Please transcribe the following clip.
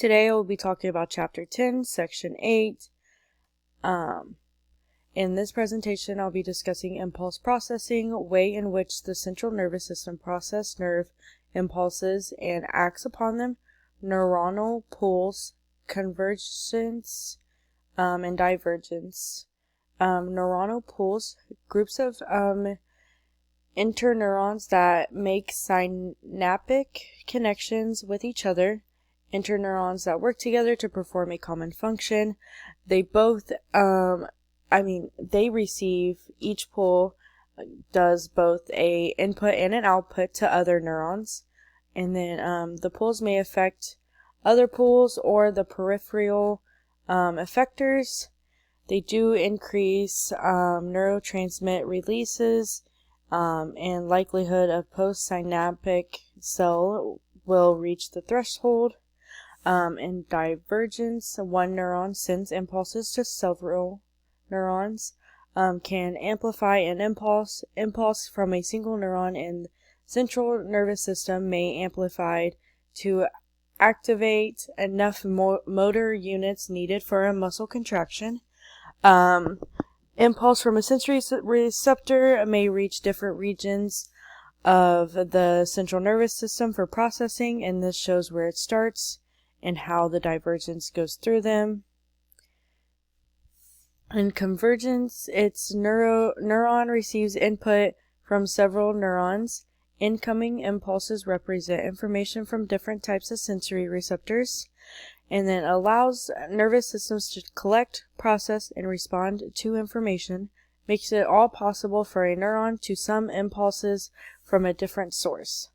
Today I will be talking about Chapter 10, Section 8. In this presentation, I'll be discussing impulse processing, way in which the central nervous system processes nerve impulses and acts upon them, neuronal pools, convergence, and divergence. Neuronal pools, groups of interneurons that make synaptic connections with each other, interneurons that work together to perform a common function. They both, they receive, each pool does both a input and an output to other neurons. And then the pools may affect other pools or the peripheral effectors. They do increase neurotransmit releases, and likelihood of postsynaptic cell will reach the threshold. In divergence, one neuron sends impulses to several neurons, can amplify an impulse from a single neuron in the central nervous system may amplify to activate enough motor units needed for a muscle contraction. Impulse from a sensory receptor may reach different regions of the central nervous system for processing, and this shows where it starts and how the divergence goes through them. In convergence, its neuron receives input from several neurons. Incoming impulses represent information from different types of sensory receptors, and then allows nervous systems to collect, process, and respond to information, makes it all possible for a neuron to sum impulses from a different source.